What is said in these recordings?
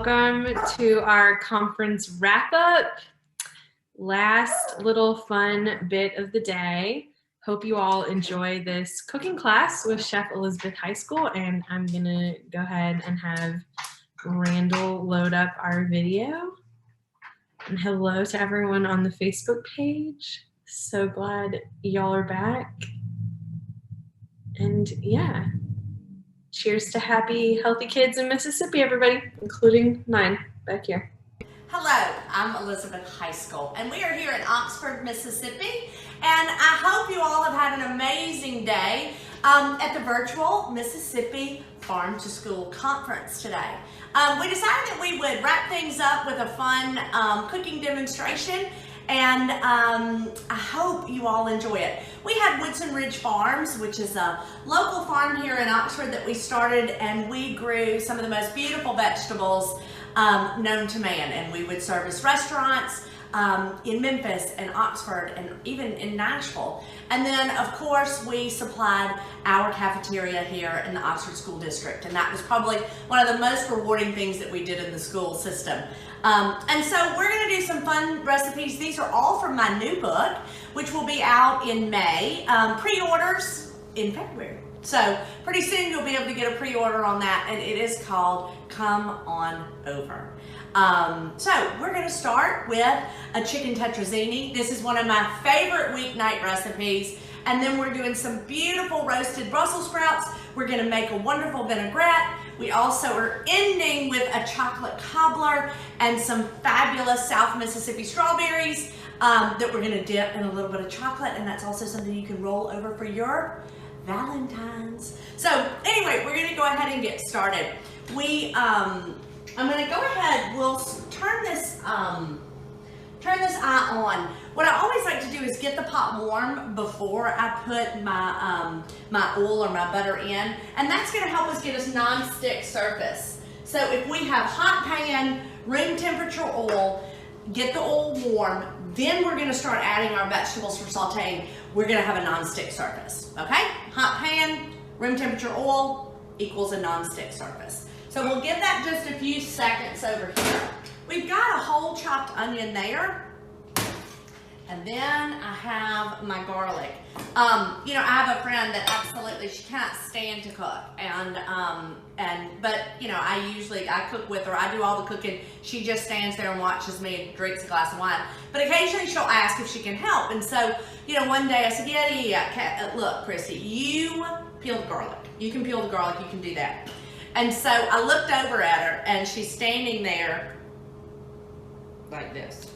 Welcome to our conference wrap-up. Last little fun bit of the day. Hope you all enjoy this cooking class with Chef Elizabeth Heiskell, and I'm gonna go ahead and have Randall load up our video. And hello to everyone on the Facebook page. So glad y'all are back. And yeah, cheers to happy, healthy kids in Mississippi, everybody, including mine back here. Hello, I'm Elizabeth Heiskell, and we are here in Oxford, Mississippi, and I hope you all have had an amazing day at the virtual Mississippi Farm to School Conference today. We decided that we would wrap things up with a fun cooking demonstration, and I hope you all enjoy it. We had Woodson Ridge Farms, which is a local farm here in Oxford that we started, and we grew some of the most beautiful vegetables known to man, and we would service restaurants in Memphis and Oxford and even in Nashville. And then of course we supplied our cafeteria here in the Oxford School District, and that was probably one of the most rewarding things that we did in the school system. And so we're going to do some fun recipes. These are all from my new book, which will be out in May. Pre-orders in February. So pretty soon you'll be able to get a pre-order on that, and it is called Come On Over. So we're going to start with a chicken tetrazzini. This is one of my favorite weeknight recipes. And then we're doing some beautiful roasted Brussels sprouts. We're going to make a wonderful vinaigrette. We also are ending with a chocolate cobbler and some fabulous South Mississippi strawberries that we're going to dip in a little bit of chocolate, and that's also something you can roll over for your Valentine's. So anyway, we're going to go ahead and get started. I'm going to go ahead, we'll turn this eye on. What I always like to do is get the pot warm before I put my my oil or my butter in, and that's going to help us get us non-stick surface. So if we have hot pan, room temperature oil, get the oil warm, then we're going to start adding our vegetables for sauteing. We're going to have a non-stick surface, okay? Hot pan, room temperature oil equals a non-stick surface. So we'll give that just a few seconds over here. We've got a whole chopped onion there. And then I have my garlic. You know, I have a friend that absolutely, she cannot stand to cook. But you know, I cook with her. I do all the cooking. She just stands there and watches me and drinks a glass of wine. But occasionally she'll ask if she can help. And so, you know, one day I said, yeah, look, Christy, you peel the garlic. You can peel the garlic, you can do that. And so I looked over at her, and she's standing there like this.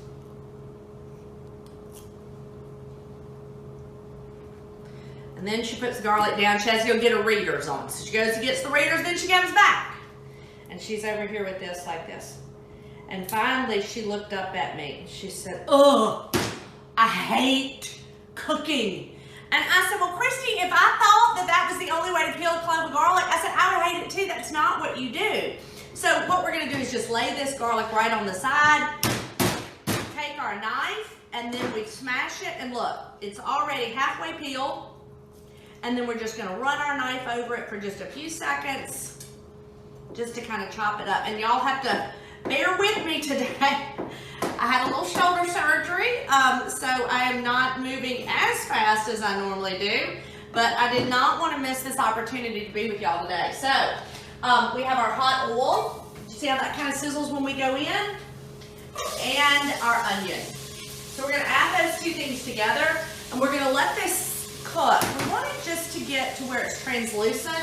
And then she puts the garlic down. She has to go get her readers on. So she goes and gets the readers, then she comes back. And she's over here with this, like this. And finally she looked up at me. She said, "Ugh, I hate cooking." And I said, "Well, Christy, if I thought that that was the only way to peel a clove of garlic," I said, "I would hate it too. That's not what you do." So what we're going to do is just lay this garlic right on the side, take our knife, and then we smash it. And look, it's already halfway peeled. And then we're just going to run our knife over it for just a few seconds, just to kind of chop it up. And y'all have to bear with me today. I had a little shoulder surgery, so I am not moving as fast as I normally do, but I did not want to miss this opportunity to be with y'all today. So we have our hot oil. See how that kind of sizzles when we go in? And our onion. So we're going to add those two things together, and we're going to let this cook. We want it just to get to where it's translucent,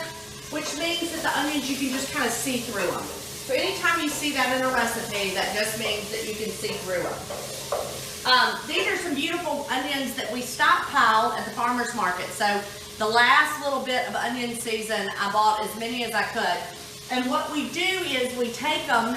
which means that the onions, you can just kind of see through them. So anytime you see that in a recipe, that just means that you can see through them. These are some beautiful onions that we stockpiled at the farmer's market. So the last little bit of onion season, I bought as many as I could. And what we do is we take them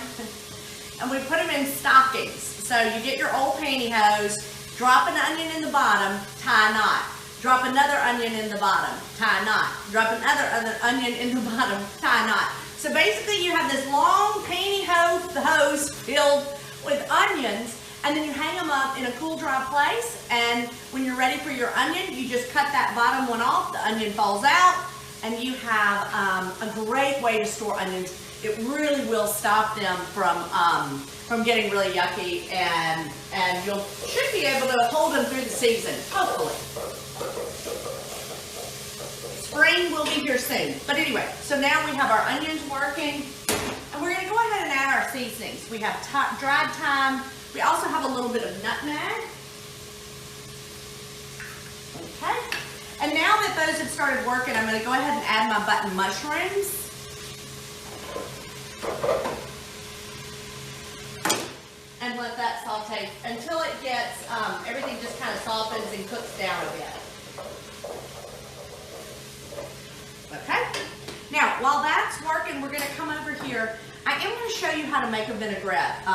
and we put them in stockings. So you get your old pantyhose, drop an onion in the bottom, tie a knot. Drop another onion in the bottom, tie a knot. Drop another onion in the bottom, tie a knot. So basically you have this long pantyhose filled with onions, and then you hang them up in a cool, dry place, and when you're ready for your onion, you just cut that bottom one off, the onion falls out, and you have a great way to store onions. it really will stop them from getting really yucky, and you should be able to hold them through the season, hopefully. Spring will be here soon. But anyway, so now we have our onions working, and we're gonna go ahead and add our seasonings. We have dried thyme. We also have a little bit of nutmeg. Okay. And now that those have started working, I'm gonna go ahead and add my button mushrooms. And let that saute until it gets, everything just kind of softens and cooks down a bit. Okay. Now, while that's working, we're going to come over here. I am going to show you how to make a vinaigrette.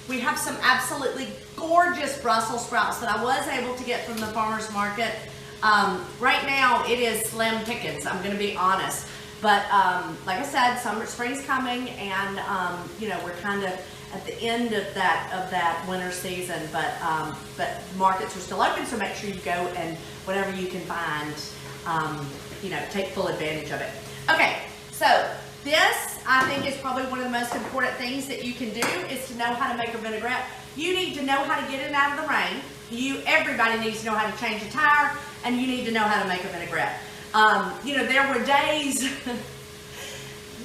We have some absolutely gorgeous Brussels sprouts that I was able to get from the farmer's market. Right now, it is slim pickings, I'm going to be honest. But like I said, spring's coming, and you know, we're kind of at the end of that winter season. But markets are still open, so make sure you go and whatever you can find, you know, take full advantage of it. Okay, so this I think is probably one of the most important things that you can do is to know how to make a vinaigrette. You need to know how to get it out of the rain. Everybody needs to know how to change a tire, and you need to know how to make a vinaigrette. You know, there were days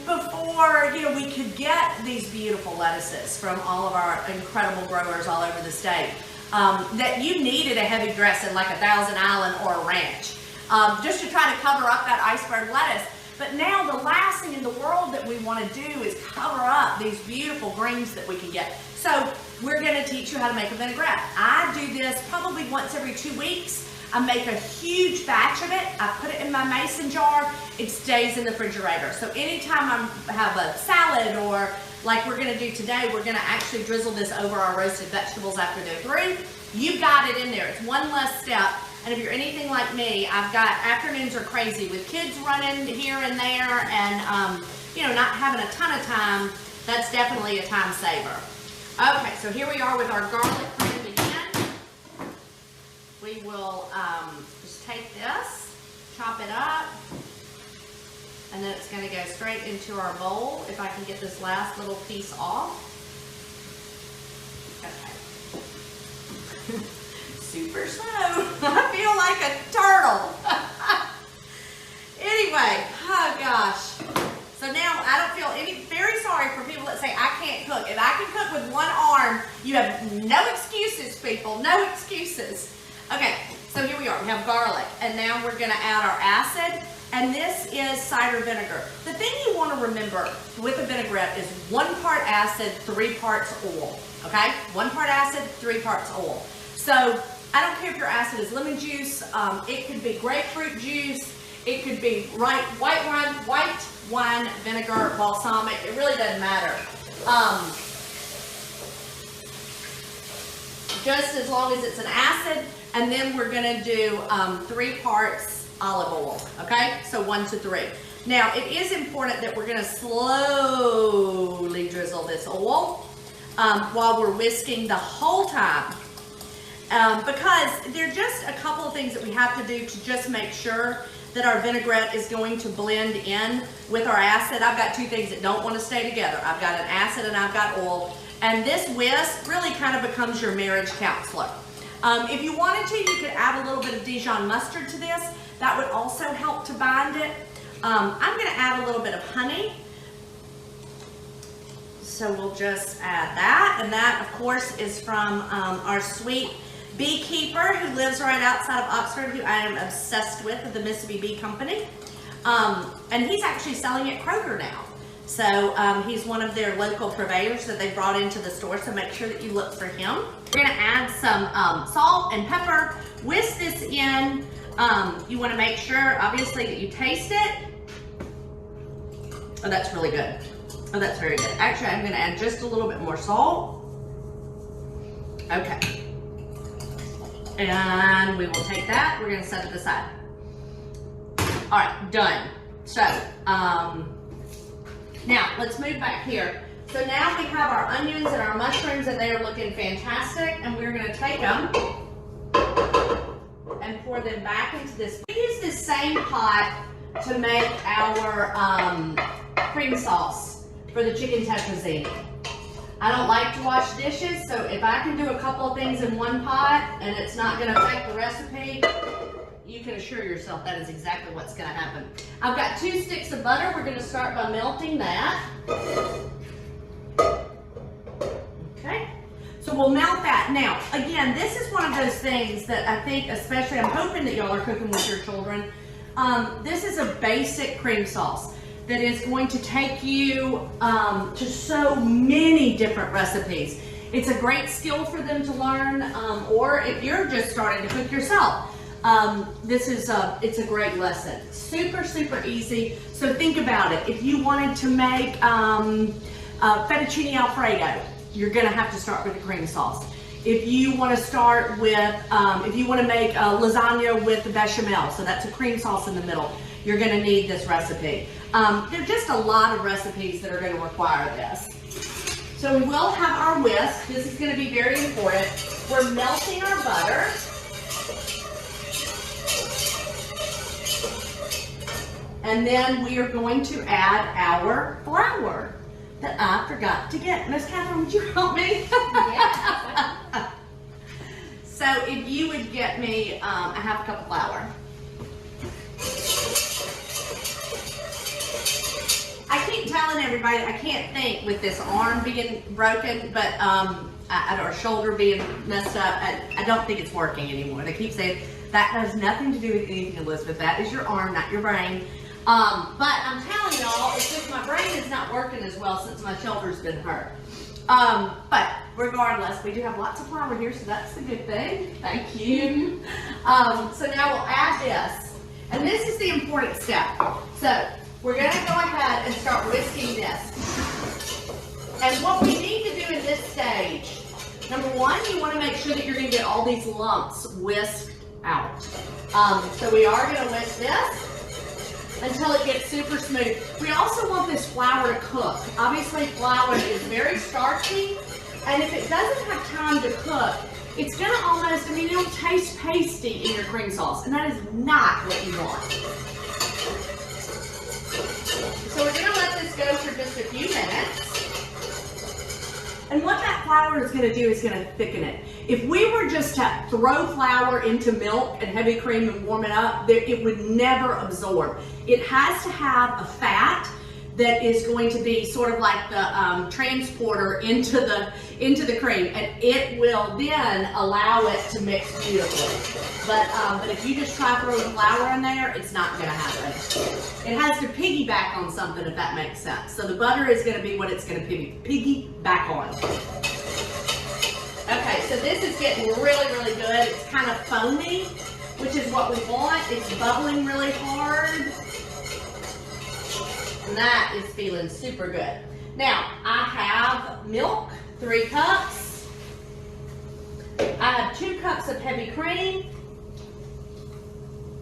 before, you know, we could get these beautiful lettuces from all of our incredible growers all over the state, that you needed a heavy dressing like a Thousand Island or a ranch, just to try to cover up that iceberg lettuce. But now the last thing in the world that we want to do is cover up these beautiful greens that we can get. So we're going to teach you how to make a vinaigrette. I do this probably once every 2 weeks. I make a huge batch of it. I put it in my mason jar. It stays in the refrigerator. So anytime I have a salad, or like we're gonna do today, we're gonna actually drizzle this over our roasted vegetables after they're through. You've got it in there. It's one less step. And if you're anything like me, I've got afternoons are crazy with kids running here and there, and you know, not having a ton of time. That's definitely a time saver. Okay, so here we are with our garlic cream again. We will just take this, chop it up, and then it's going to go straight into our bowl. If I can get this last little piece off. Okay. Super slow. I feel like a turtle. Anyway, oh gosh. So now I don't feel very sorry for people that say I can't cook. If I can cook with one arm, you have no excuses, people. No excuses. Okay, so here we are. We have garlic, and now we're going to add our acid, and this is cider vinegar. The thing you want to remember with a vinaigrette is 1 part acid, 3 parts oil. Okay, 1 part acid, 3 parts oil. So I don't care if your acid is lemon juice, it could be grapefruit juice, it could be white wine vinegar, balsamic. It really doesn't matter. Just as long as it's an acid. And then we're going to do 3 parts olive oil. Okay, so 1 to 3. Now it is important that we're going to slowly drizzle this oil while we're whisking the whole time. Because there are just a couple of things that we have to do to just make sure that our vinaigrette is going to blend in with our acid. I've got 2 things that don't want to stay together. I've got an acid and I've got oil. And this whisk really kind of becomes your marriage counselor. If you wanted to, you could add a little bit of Dijon mustard to this. That would also help to bind it. I'm going to add a little bit of honey. So we'll just add that. And that, of course, is from our sweet beekeeper who lives right outside of Oxford, who I am obsessed with, the Mississippi Bee Company. And he's actually selling at Kroger now. So he's one of their local purveyors that they brought into the store, so make sure that you look for him. We're gonna add some salt and pepper, whisk this in. You wanna make sure, obviously, that you taste it. Oh, that's really good. Oh, that's very good. Actually, I'm gonna add just a little bit more salt. Okay. And we will take that, we're gonna set it aside. All right, done. So, now let's move back here. So now we have our onions and our mushrooms, and they are looking fantastic, and we're gonna take them and pour them back into this. We use this same pot to make our cream sauce. for the chicken tetrazzini. I don't like to wash dishes, so if I can do a couple of things in one pot and it's not going to affect the recipe, you can assure yourself that is exactly what's going to happen. I've got 2 sticks of butter. We're going to start by melting that. Okay, so we'll melt that. Now, again, this is one of those things that I think, especially, I'm hoping that y'all are cooking with your children. This is a basic cream sauce that is going to take you to so many different recipes. It's a great skill for them to learn, or if you're just starting to cook yourself, it's a great lesson. Super, super easy. So think about it. If you wanted to make fettuccine Alfredo, you're gonna have to start with the cream sauce. If you want to start with, if you want to make lasagna with the bechamel, so that's a cream sauce in the middle, you're going to need this recipe. There's just a lot of recipes that are going to require this. So we will have our whisk. This is going to be very important. We're melting our butter. And then we are going to add our flour that I forgot to get. Miss Catherine, would you help me? Yeah. So if you would get me a half a cup of flour. I keep telling everybody I can't think with this arm being broken, but or shoulder being messed up. I don't think it's working anymore. They keep saying that has nothing to do with anything, Elizabeth. That is your arm, not your brain. But I'm telling y'all, it's just my brain is not working as well since my shoulder's been hurt. But regardless, we do have lots of flour here, so that's the good thing. Thank you. So now we'll add this. And this is the important step. So we're going to go ahead and start whisking this. And what we need to do in this stage, number one, you want to make sure that you're going to get all these lumps whisked out. So we are going to whisk this until it gets super smooth. We also want this flour to cook. Obviously, flour is very starchy, and if it doesn't have time to cook, it's gonna almost, it'll taste pasty in your cream sauce, and that is not what you want. So we're gonna let this go for just a few minutes. And what that flour is gonna do is gonna thicken it. If we were just to throw flour into milk and heavy cream and warm it up, it would never absorb. It has to have a fat that is going to be sort of like the transporter into the cream, and it will then allow it to mix beautifully. But if you just try throwing flour in there, it's not going to happen. It has to piggyback on something, if that makes sense. So the butter is going to be what it's going to piggyback on. Okay, so this is getting really, really good. It's kind of foamy, which is what we want. It's bubbling really hard. And that is feeling super good. Now, I have milk, 3 cups. I have 2 cups of heavy cream.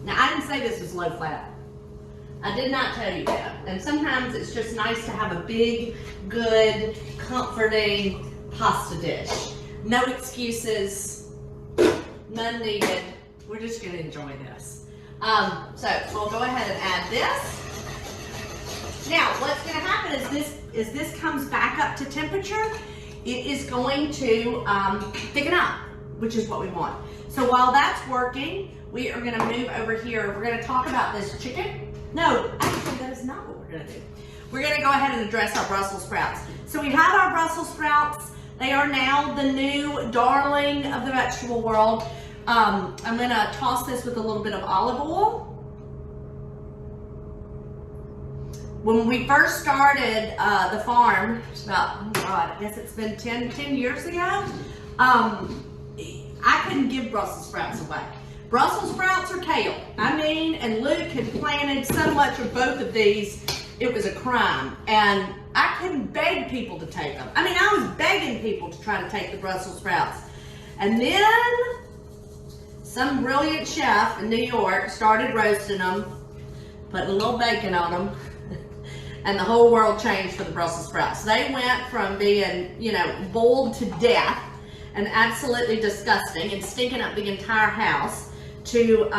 Now, I didn't say this was low fat. I did not tell you that. And sometimes it's just nice to have a big, good, comforting pasta dish. No excuses, none needed. We're just gonna enjoy this. So we'll go ahead and add this. Now, what's gonna happen is this comes back up to temperature, it is going to thicken up, which is what we want. So while that's working, we are gonna move over here. We're gonna talk about this chicken. No, actually that is not what we're gonna do. We're gonna go ahead and address our Brussels sprouts. So we have our Brussels sprouts. They are now the new darling of the vegetable world. I'm gonna toss this with a little bit of olive oil. When we first started the farm, it's about, oh God, I guess it's been 10 years ago, I couldn't give Brussels sprouts away. Brussels sprouts or kale. And Luke had planted so much of both of these, it was a crime. And I couldn't beg people to take them. I was begging people to try to take the Brussels sprouts. And then some brilliant chef in New York started roasting them, putting a little bacon on them, and the whole world changed for the Brussels sprouts. They went from being, boiled to death and absolutely disgusting and stinking up the entire house to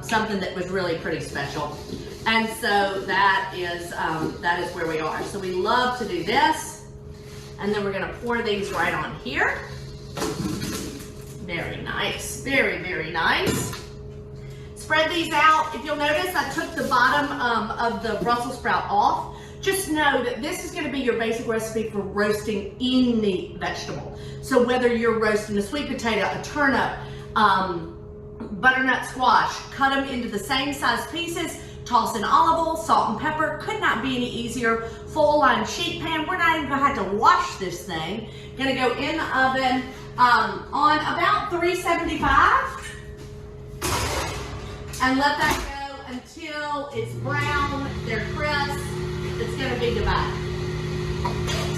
something that was really pretty special. And so that is where we are. So we love to do this. And then we're gonna pour these right on here. Very nice, very, very nice. Spread these out. If you'll notice, I took the bottom of the Brussels sprout off. Just know that this is going to be your basic recipe for roasting any vegetable. So whether you're roasting a sweet potato, a turnip, butternut squash, cut them into the same size pieces, toss in olive oil, salt and pepper. Could not be any easier. Full line sheet pan. We're not even going to have to wash this thing. Going to go in the oven on about 375. And let that go until it's brown, they're crisp. It's gonna be divided.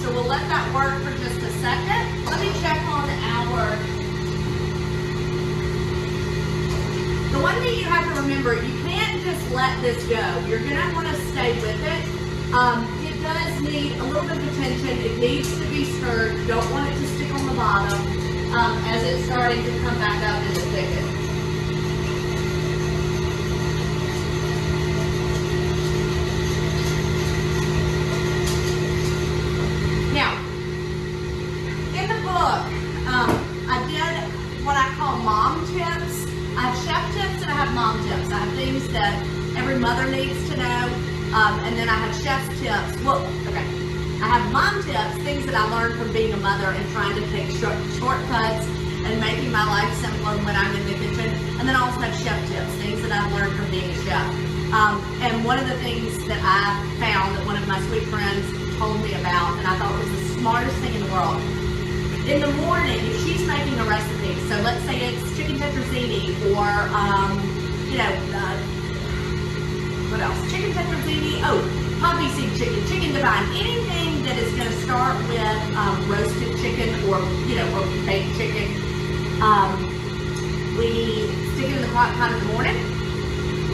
So we'll let that work for just a second. Let me check on our. The one thing you have to remember, you can't just let this go. You're gonna wanna stay with it. It does need a little bit of attention. It needs to be stirred. You don't want it to stick on the bottom as it's starting to come back up in the thicket. Now, in the book, I did what I call mom tips. I have chef tips and I have mom tips. I have things that every mother needs to know, and then I have chef's tips. Well, okay. I have mom tips, things that I learned from being a mother and trying to take shortcuts and making my life simpler when I'm in the kitchen. And then I also have chef tips, things that I've learned from being a chef. And one of the things that I found that one of my sweet friends told me about, and I thought was the smartest thing in the world. In the morning, if she's making a recipe, so let's say it's chicken tetrazzini or, what else? Chicken tetrazzini, poppy seed chicken, chicken divine, anything that is going to start with roasted chicken or baked chicken. We stick it in the crock pot in the morning,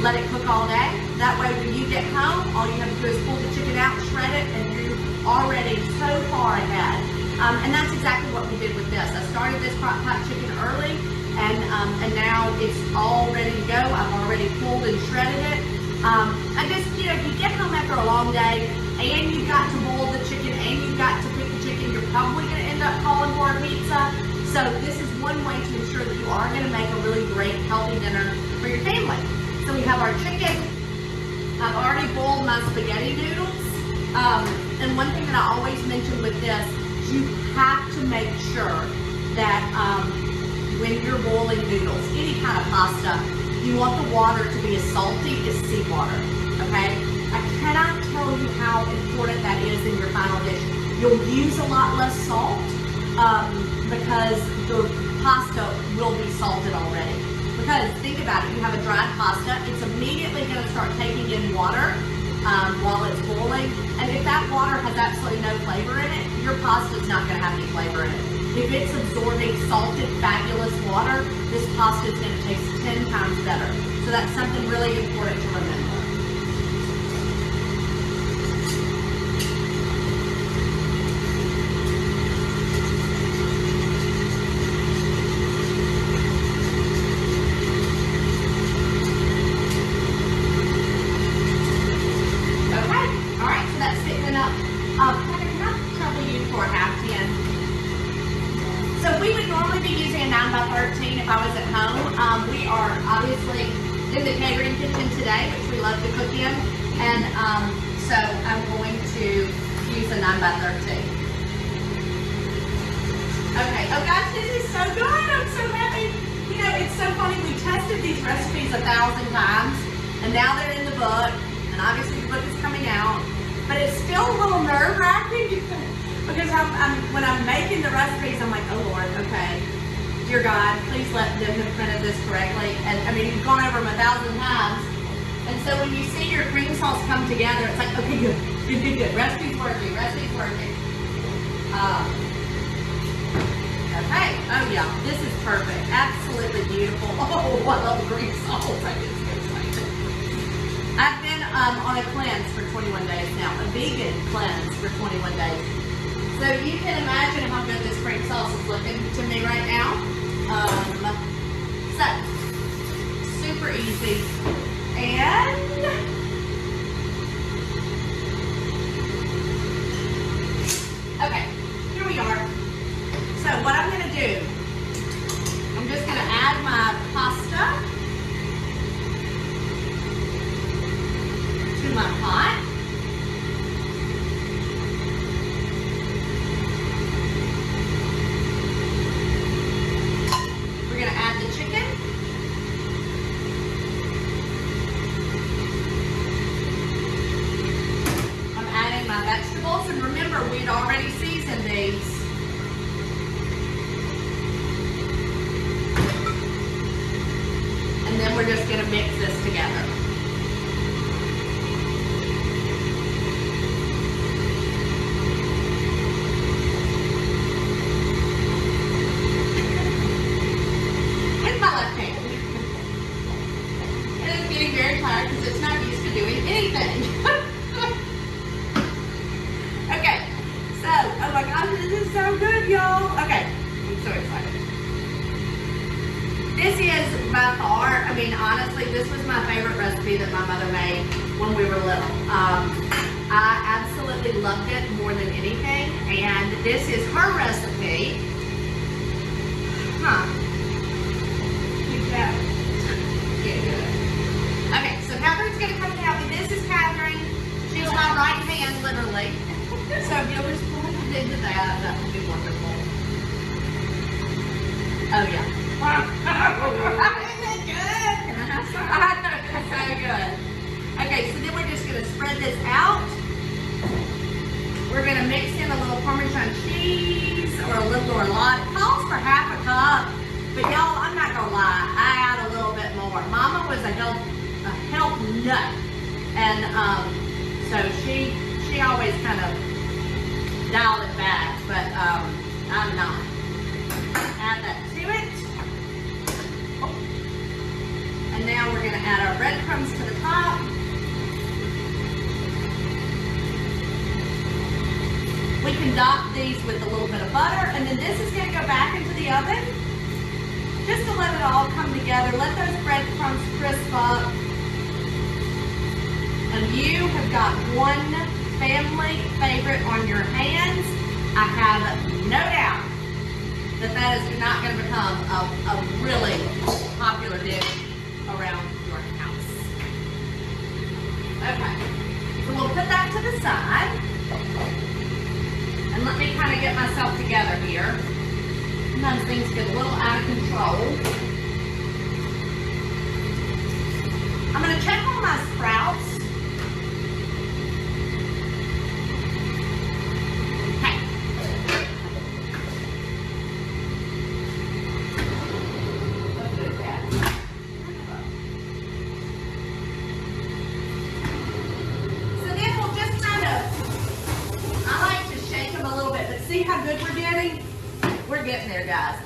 let it cook all day. That way when you get home, all you have to do is pull the chicken out, shred it, and you're already so far ahead. And that's exactly what we did with this. I started this Crockpot Chicken early, and now it's all ready to go. I've already pulled and shredded it. I just, if you get home after a long day, and you've got to boil the chicken, and you've got to pick the chicken, you're probably going to end up calling for a pizza. So this is one way to ensure that you are going to make a really great, healthy dinner for your family. So we have our chicken. I've already boiled my spaghetti noodles. And one thing that I always mention with this, you have to make sure that when you're boiling noodles, any kind of pasta, you want the water to be as salty as seawater, okay? I cannot tell you how important that is in your final dish. You'll use a lot less salt because the pasta will be salted already. Because think about it, you have a dried pasta, it's immediately going to start taking in water while it's boiling. And if that water has absolutely no flavor in it, your pasta is not going to have any flavor in it. If it's absorbing salted, fabulous water, this pasta is going to taste 10 times better. So that's something really important to remember. In the catering kitchen today, which we love to cook in, and so I'm going to use a 9x13. Okay, oh gosh, this is so good, I'm so happy. It's so funny, we tested these recipes 1,000 times, and now they're in the book, and obviously the book is coming out, but it's still a little nerve-wracking, because when I'm making the recipes, I'm like, oh Lord, okay. Dear God, please let them have printed this correctly. And I mean, you've gone over them 1,000 times. And so when you see your cream sauce come together, it's like, okay, good. Recipe's working, recipe's working. Okay, oh yeah, this is perfect. Absolutely beautiful. Oh, I love green sauce. I get so excited. I've been on a cleanse for 21 days now, a vegan cleanse for 21 days. So you can imagine how good this cream sauce is looking to me right now. So, super easy. And I'm gonna do, I'm just gonna add my pasta to my pot. We're gonna add the chicken. I'm adding my vegetables, and remember, we'd already seasoned these. And then we're just gonna mix this together. With my left hand. It is getting very tired because it's not used to doing anything. Okay, so, oh my gosh, this is so good, y'all. Okay, I'm so excited. This is by far, I mean, honestly, this was my favorite recipe that my mother made when we were little. I absolutely loved it more than anything, and this is her recipe. Yeah, good. Okay, so Catherine's going to come and help me. This is Catherine. She's my right hand, literally. So if you'll just pull into that would be wonderful. Oh, yeah. Isn't it good? So good. Okay, so then we're just going to spread this out. We're going to mix in a little Parmesan cheese or a little or a lot. It calls for half a cup, but y'all, I'm not going to lie, I add a little bit more. Mama was a health nut, and so she always kind of dialed it back, but I'm not. Add that to it. And now we're going to add our breadcrumbs to the top. We can dot these with a little bit of butter, and then this is going to go back into the oven just to let it all come together. Let those breadcrumbs crisp up. And you have got one family favorite on your hands. I have no doubt that that is not going to become a really popular dish around your house. Okay, so we'll put that to the side. And let me kind of get myself together here. Sometimes things get a little out of control. I'm going to check on my sprouts.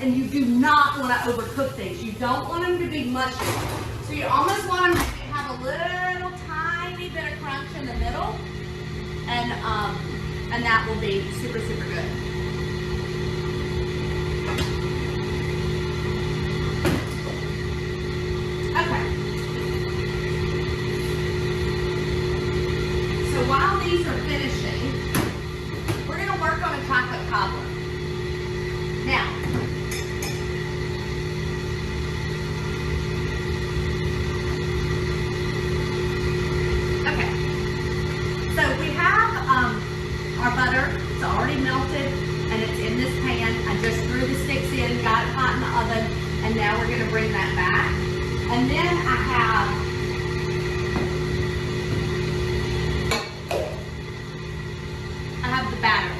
And you do not want to overcook these. You don't want them to be mushy. So you almost want them to have a little tiny bit of crunch in the middle. And that will be super, super good. Okay. So while these are finishing, we're going to work on a chocolate cobbler. Now, our butter, it's already melted and it's in this pan. I just threw the sticks in, got it hot in the oven, and now we're going to bring that back. And then I have the batter.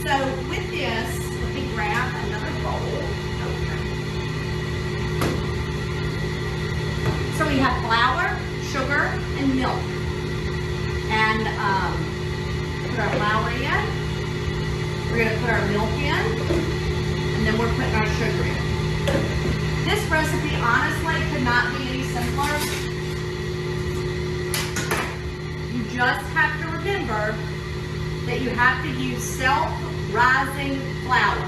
So with this, let me grab another bowl. Okay. So we have flour, sugar, and milk. And put our flour in, we're going to put our milk in, and then we're putting our sugar in. This recipe honestly could not be any simpler. You just have to remember that you have to use self-rising flour.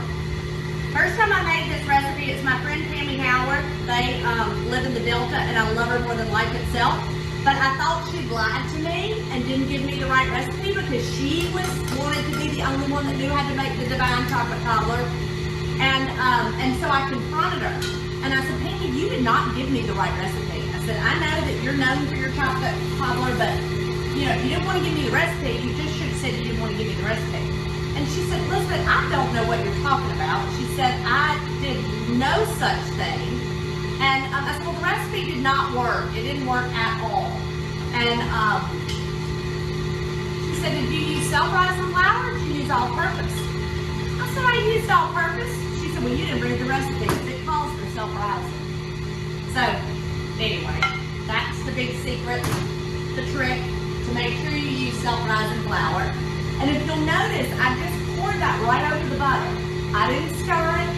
First time I made this recipe, it's my friend Tammy Howard. They live in the Delta, and I love her more than life itself. But I thought she lied to me and didn't give me the right recipe because she wanted to be the only one that knew how to make the divine chocolate cobbler. And And so I confronted her. And I said, Peggy, you did not give me the right recipe. I said, I know that you're known for your chocolate cobbler, but you know, if you didn't want to give me the recipe, you just should have said you didn't want to give me the recipe. And she said, Elizabeth, I don't know what you're talking about. She said, I did no such thing. And I said, well, the recipe did not work. It didn't work at all. And she said, did you use self-rising flour or did you use all-purpose? I said, I used all-purpose. She said, well, you didn't read the recipe because it calls for self-rising. So, anyway, that's the big secret, the trick, to make sure you use self-rising flour. And if you'll notice, I just poured that right over the butter. I didn't stir it.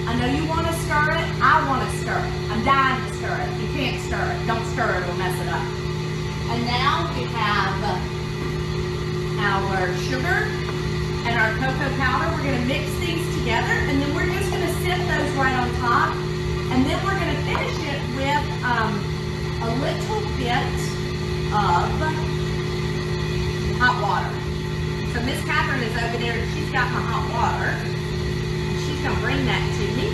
I know you want to stir it. I want to stir it. I'm dying to stir it. You can't stir it. Don't stir it, it'll mess it up. And now we have our sugar and our cocoa powder. We're going to mix these together, and then we're just going to sift those right on top. And then we're going to finish it with a little bit of hot water. So Miss Catherine is over there, and she's got my hot water. She's going to bring that to me.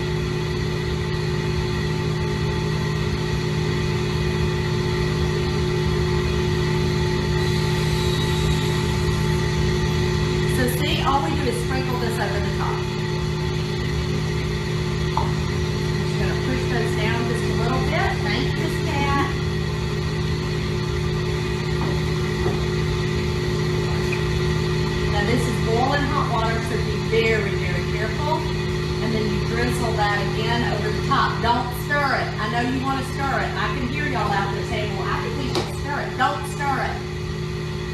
So see, all we do is sprinkle this over the top. I'm just going to push those down just a little bit. Thank you, Miss Cat. Now this is boiling hot water, so be very, very careful. And then you drizzle that again over the top. Don't stir it. I know you want to stir it. I can hear y'all out at the table. I think we should stir it. Don't stir it.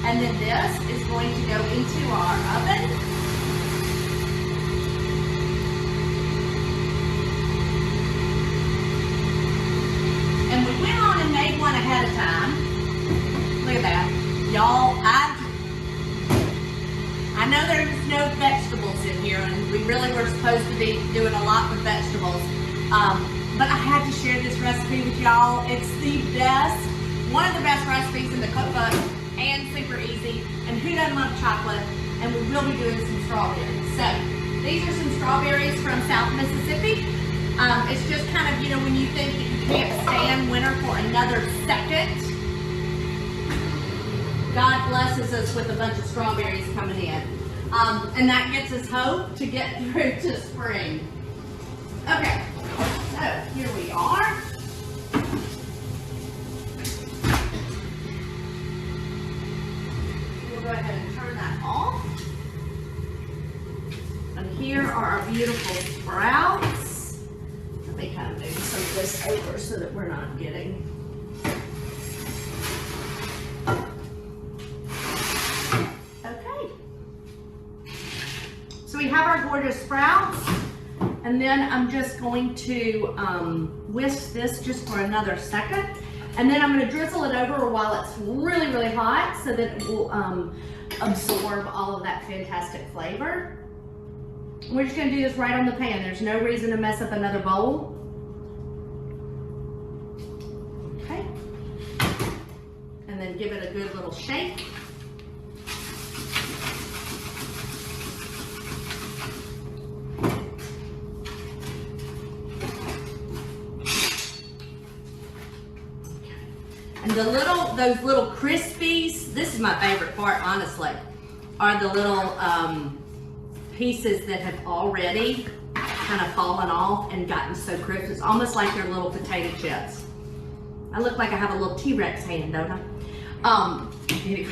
And then this is going to go into our oven. And we went on and made one ahead of time. Look at that. Y'all, I know there's no vegetables in here, and we really were supposed to be doing a lot with vegetables. But I had to share this recipe with y'all. It's the best, one of the best recipes in the cookbook, and super easy. And who doesn't love chocolate? And we will be doing some strawberries. So these are some strawberries from South Mississippi. It's just kind of, you know, when you think that you can't stand winter for another second, God blesses us with a bunch of strawberries coming in. And that gets us hope to get through to spring. Okay, so here we are. We'll go ahead and turn that off. And here are our beautiful sprouts. Let me kind of move some of this over so that we're not getting we have our gorgeous sprouts, and then I'm just going to whisk this just for another second, and then I'm going to drizzle it over while it's really, really hot so that it will absorb all of that fantastic flavor. We're just going to do this right on the pan. There's no reason to mess up another bowl. Okay, and then give it a good little shake. And those little crispies, this is my favorite part, honestly, are the little pieces that have already kind of fallen off and gotten so crisp. It's almost like they're little potato chips. I look like I have a little T-Rex hand, don't I? You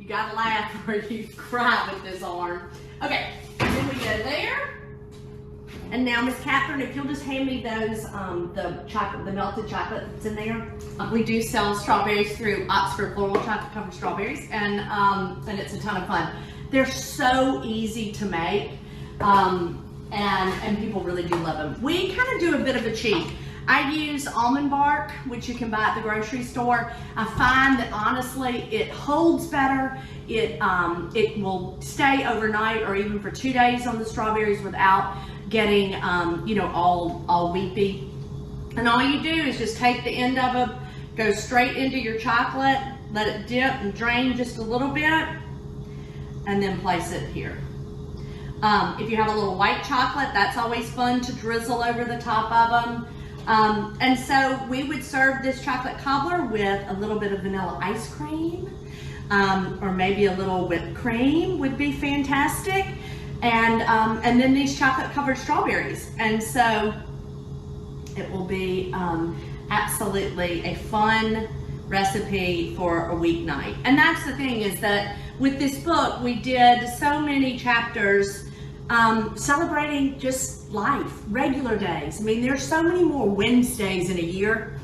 gotta laugh or you cry with this arm. Okay, then we go there. And now, Miss Catherine, if you'll just hand me those, the melted chocolate that's in there. We do sell strawberries through Oxford Floral Chocolate Covered Strawberries, and it's a ton of fun. They're so easy to make, and people really do love them. We kind of do a bit of a cheat. I use almond bark, which you can buy at the grocery store. I find that honestly, it holds better. It will stay overnight or even for 2 days on the strawberries without getting, you know, all weepy. And all you do is just take the end of it, go straight into your chocolate, let it dip and drain just a little bit, and then place it here. If you have a little white chocolate, that's always fun to drizzle over the top of them. And so we would serve this chocolate cobbler with a little bit of vanilla ice cream, or maybe a little whipped cream would be fantastic. And then these chocolate covered strawberries. And so it will be absolutely a fun recipe for a weeknight. And that's the thing, is that with this book, we did so many chapters celebrating just life, regular days. I mean, there's so many more Wednesdays in a year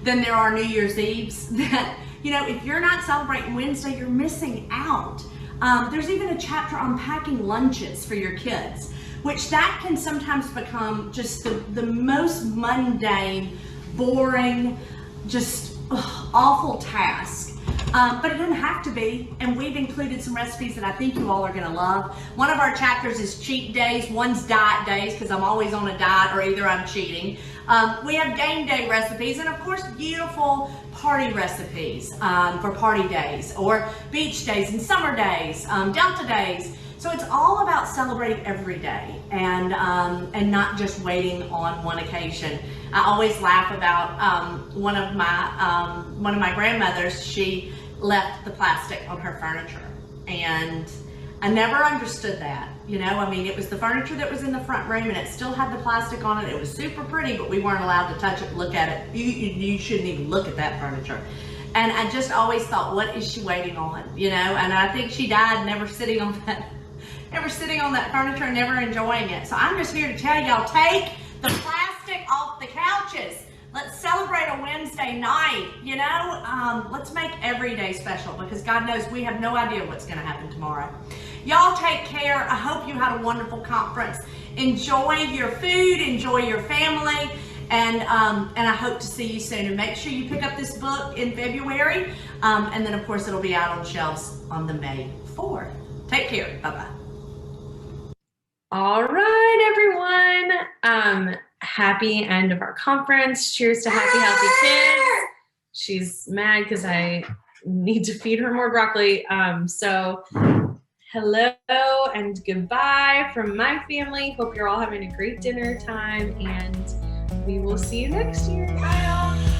than there are New Year's Eves that, you know, if you're not celebrating Wednesday, you're missing out. There's even a chapter on packing lunches for your kids, which that can sometimes become just the most mundane, boring, just awful task. But it doesn't have to be, and we've included some recipes that I think you all are going to love. One of our chapters is cheat days, one's diet days, because I'm always on a diet or either I'm cheating. We have game day recipes, and of course beautiful party recipes for party days, or beach days and summer days, Delta days. So it's all about celebrating every day, and not just waiting on one occasion. I always laugh about one of my grandmothers. She left the plastic on her furniture, and I never understood that. You know, I mean, it was the furniture that was in the front room, and it still had the plastic on it. It was super pretty, but we weren't allowed to touch it, look at it. You shouldn't even look at that furniture. And I just always thought, what is she waiting on? You know, and I think she died never sitting on that furniture and never enjoying it. So I'm just here to tell y'all, take the plastic off the couches. Let's celebrate a Wednesday night, you know? Let's make every day special, because God knows we have no idea what's gonna happen tomorrow. Y'all take care. I hope you had a wonderful conference. Enjoy your food, enjoy your family, and I hope to see you soon. And make sure you pick up this book in February, and then of course it'll be out on shelves on the May 4th. Take care, bye-bye. All right, everyone. Happy end of our conference. Cheers to happy, healthy kids. She's mad because I need to feed her more broccoli. So hello and goodbye from my family. Hope you're all having a great dinner time, and we will see you next year. Bye, y'all.